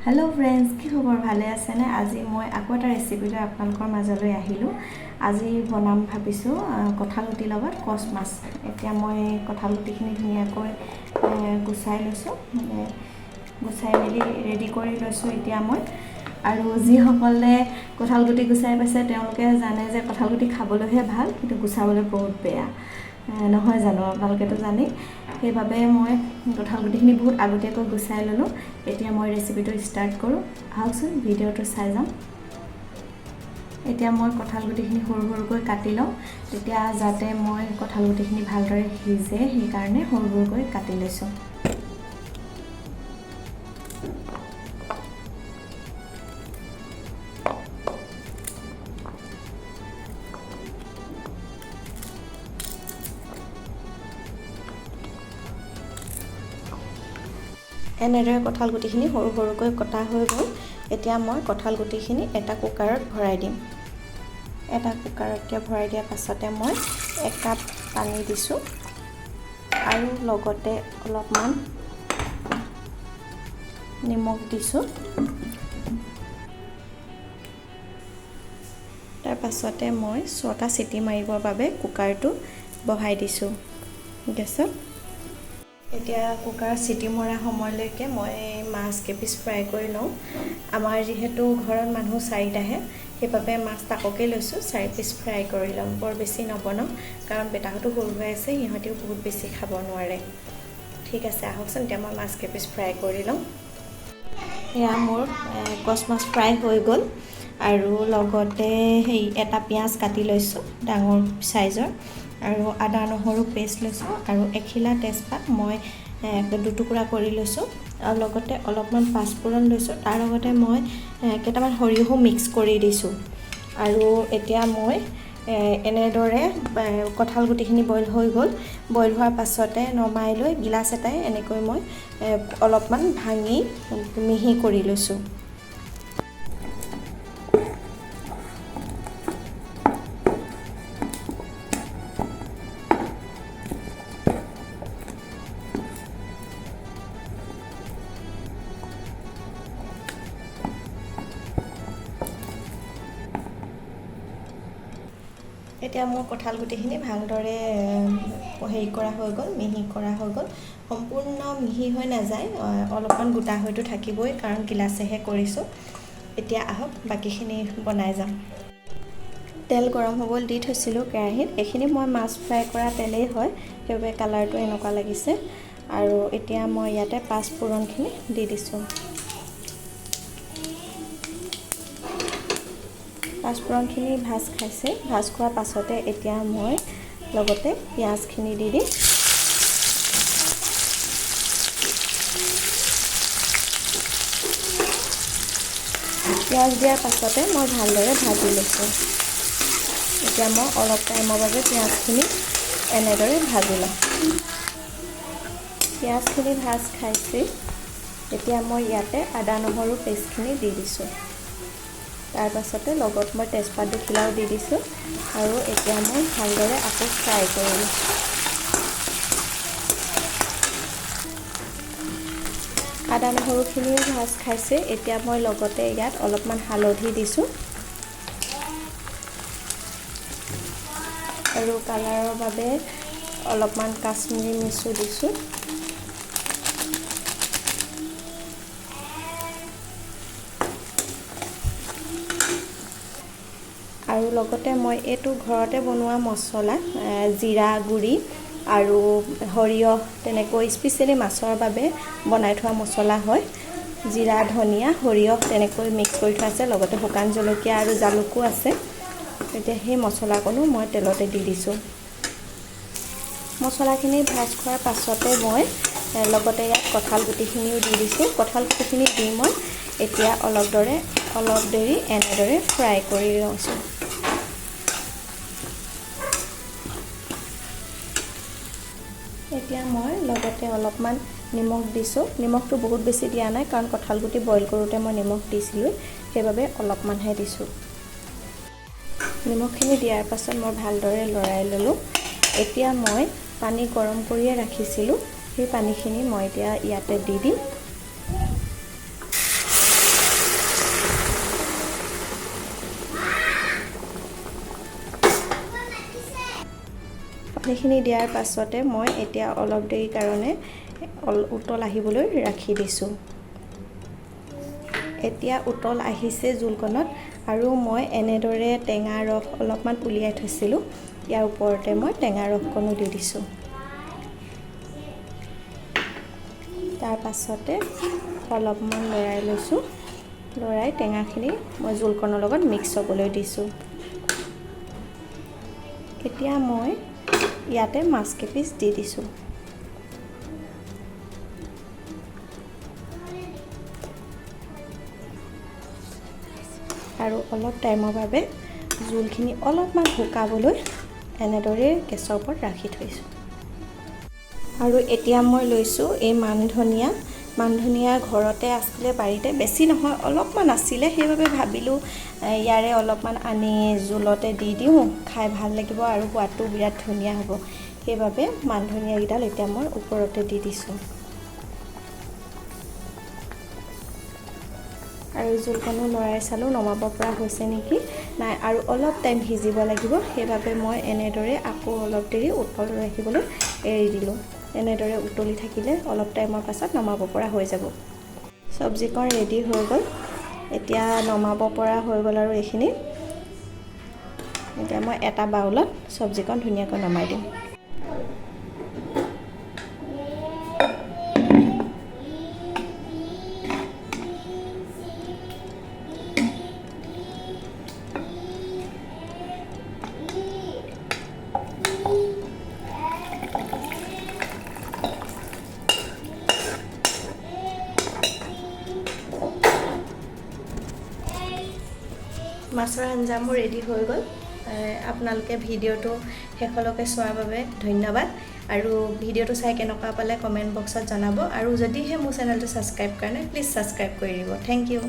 Hello friends কি খবৰ ভালে আছে নে আজি মই আকৌ এটা ৰেচিপি লৈ আপোনালোকৰ মাজলৈ আহিলো আজি বনাম ভাবিছো কঁঠালগুটিৰ লগত কচ মাছ এতিয়া মই কঁঠালগুটিখিনি ধুনীয়াকৈ গুছাই লৈছো গুছাই মেলি ৰেডি কৰি লৈছো এতিয়া মই আৰু যিসকলে কঁঠালগুটি গুছাই পাইছে তেওঁলোকে জানে যে কঁঠালগুটি খাবলৈহে ভাল কিন্তু গুছাবলৈ বহুত বেয়া নহয় জানো আপোনালোকেতো জানেই সেইবাবে মই কঁঠালগুটিখিনি বহুত আগতীয়াকৈ গুছাই ল'লোঁ এতিয়া মই ৰেচিপিটো ষ্টাৰ্ট কৰোঁ আহকচোন ভিডিঅ'টো চাই যাম এতিয়া মই কঁঠালগুটিখিনি সৰু সৰুকৈ কাটি লওঁ তেতিয়া যাতে মই কঁঠালগুটিখিনি ভালদৰে সিজে সেইকাৰণে সৰু সৰুকৈ কাটি লৈছোঁ এনেদৰে কঁঠালগুটিখিনি সৰু সৰুকৈ কটা হৈ গ'ল এতিয়া মই কঁঠালগুটিখিনি এটা কুকাৰত ভৰাই দিম এটা কুকাৰতে ভৰাই দিয়াৰ পাছতে মই 1 কাপ পানী দিছোঁ আৰু লগতে অলপমান নিমখ দিছোঁ তাৰ পাছতে মই 6টা চিটি মাৰিবৰ বাবে কুকাৰটো বহাই দিছোঁ গেছত এতিয়া কুকাৰত চিটি মৰা সময়লৈকে মই মাছ কেপিচ ফ্ৰাই কৰি লওঁ আমাৰ যেহেতু ঘৰত মানুহ 4টাহে সেইবাবে মাছ তাককে লৈছোঁ 4 পিচ ফ্ৰাই কৰি লওঁ বৰ বেছি নবনাওঁ কাৰণ বেটাহঁতো সৰু হৈ আছে সিহঁতেও বহুত বেছি খাব নোৱাৰে ঠিক আছে আহকচোন এতিয়া মই মাছ কেপিচ ফ্ৰাই কৰি লওঁ এয়া মোৰ কচ মাছ ফ্ৰাই হৈ গ'ল আৰু লগতে এটা পিয়াজ কাটি লৈছোঁ ডাঙৰ সাইজৰ আৰু আদা নহৰু পেষ্ট লৈছোঁ আৰু এখিলা তেজপাত মই দুটুকুৰা কৰি লৈছোঁ আৰু লগতে অলপমান পাঁচফোৰণ লৈছোঁ তাৰ লগতে মই কেইটামান সৰিয়হো মিক্স কৰি দিছোঁ আৰু এতিয়া মই এনেদৰে কঁঠালগুটিখিনি বইল হৈ গ'ল বইল হোৱাৰ পাছতে নমাই লৈ গিলাছ এটাই এনেকৈ মই অলপমান ভাঙি মিহি কৰি লৈছোঁ এতিয়া মোৰ কঁঠালগুটিখিনি ভালদৰে কৰা হৈ গ'ল মিহি কৰা হৈ গ'ল সম্পূৰ্ণ মিহি হৈ নাযায় অলপমান গোটা হয়তো থাকিবই কাৰণ গিলাছেহে কৰিছোঁ এতিয়া আহক বাকিখিনি বনাই যাম তেল গৰম হ'বলৈ দি থৈছিলোঁ কেৰাহীত এইখিনি মই মাছ ফ্ৰাই কৰা তেলেই হয় সেইবাবে কালাৰটো এনেকুৱা লাগিছে আৰু এতিয়া মই ইয়াতে পাঁচফোৰণখিনি দি দিছোঁ পাঁচফোৰণখিনি ভাজ খাইছে ভাজ খোৱাৰ পাছতে এতিয়া মই লগতে পিঁয়াজখিনি দি দিম পিঁয়াজ দিয়াৰ পাছতে মই ভালদৰে ভাজি লৈছোঁ এতিয়া মই অলপ টাইমৰ বাবে পিঁয়াজখিনি এনেদৰে ভাজি লওঁ পিঁয়াজখিনি ভাজ খাইছে এতিয়া মই ইয়াতে আদা নহৰু পেষ্টখিনি দি দিছোঁ তাৰ পাছতে লগত মই তেজপাত দুখিলাও দি দিছোঁ আৰু এতিয়া মই ভালদৰে আকৌ ফ্ৰাই কৰিলোঁ আদা নহৰুখিনিও ভাজ খাইছে এতিয়া মই লগতে ইয়াত অলপমান হালধি দিছোঁ আৰু কালাৰৰ বাবে অলপমান কাশ্মীৰী মিৰ্চো দিছোঁ আৰু লগতে মই এইটো ঘৰতে বনোৱা মছলা জিৰা গুড়ি আৰু সৰিয়হ তেনেকৈ স্পেচিয়েলি মাছৰ বাবে বনাই থোৱা মছলা হয় জিৰা ধনিয়া সৰিয়হ তেনেকৈ মিক্স কৰি থোৱা আছে লগতে শুকান জলকীয়া আৰু জালুকো আছে এতিয়া সেই মছলাকণো মই তেলতে দি দিছোঁ মছলাখিনি ভাজ খোৱাৰ পাছতে মই লগতে ইয়াত কঁঠালগুটিখিনিও দি দিছোঁ কঁঠালগুটিখিনি দি মই এতিয়া অলপ দেৰি এনেদৰে ফ্ৰাই কৰি লৈছোঁ এতিয়া মই লগতে অলপমান নিমখ দিছোঁ নিমখটো বহুত বেছি দিয়া নাই কাৰণ কঁঠালগুটি বইল কৰোঁতে মই নিমখ দিছিলোঁ সেইবাবে অলপমানহে দিছোঁ নিমখখিনি দিয়াৰ পাছত মই ভালদৰে লৰাই ল'লোঁ এতিয়া মই পানী গৰম কৰিয়ে ৰাখিছিলোঁ সেই পানীখিনি মই এতিয়া ইয়াতে দি দিম সেইখিনি দিয়াৰ পাছতে মই এতিয়া অলপ দেৰি কাৰণে উতল আহিবলৈ ৰাখি দিছোঁ। এতিয়া উতল আহিছে জোলকণত আৰু মই এনেদৰে টেঙা ৰস অলপমান উলিয়াই থৈছিলোঁ, ইয়াৰ ওপৰতে মই টেঙা ৰসকণো দি দিছোঁ। তাৰ পাছতে অলপমান লৰাই লৈছোঁ, লৰাই টেঙাখিনি মই জোলকণৰ লগত মিক্স হ'বলৈ দিছোঁ। এতিয়া মই ইয়াতে মাছ কেইপিচ দি দিছোঁ। আৰু অলপ টাইমৰ বাবে জোলখিনি অলপমান শুকাবলৈ এনেদৰে গেছৰ ওপৰত ৰাখি থৈছোঁ। আৰু এতিয়া মই লৈছোঁ এই মানধনিয়া ঘৰতে আছিলে বাৰীতে, বেছি নহয় অলপমান আছিলে, সেইবাবে ভাবিলোঁ ইয়াৰে অলপমান আনি জোলতে দি দিওঁ, খাই ভাল লাগিব আৰু সোৱাদটো বিৰাট ধুনীয়া হ'ব। সেইবাবে মানধনিয়াকেইডাল এতিয়া মই ওপৰতে দি দিছোঁ। আৰু জোলকণো লৰাই চালোঁ নমাব পৰা হৈছে নেকি, নাই আৰু অলপ টাইম সিজিব লাগিব। সেইবাবে মই এনেদৰে আকৌ অলপ দেৰি উতল ৰাখিবলৈ এৰি দিলোঁ। এনেদৰে উতলি থাকিলে অলপ টাইমৰ পাছত নমাব পৰা হৈ যাব। চব্জিকণ ৰেডি হৈ গ'ল, এতিয়া নমাব পৰা হৈ গ'ল। আৰু এইখিনি এতিয়া মই এটা বাউলত চব্জিকণ ধুনীয়াকৈ নমাই দিম। মাছৰ আঞ্জা মোৰ ৰেডি হৈ গ'ল। আপোনালোকে ভিডিঅ'টো শেষলৈকে চোৱাৰ বাবে ধন্যবাদ। আৰু ভিডিঅ'টো চাই কেনেকুৱা পালে কমেণ্ট বক্সত জনাব। আৰু যদিহে মোৰ চেনেলটো ছাবস্ক্ৰাইব কৰা নাই, প্লিজ ছাবস্ক্ৰাইব কৰি দিব। Thank U.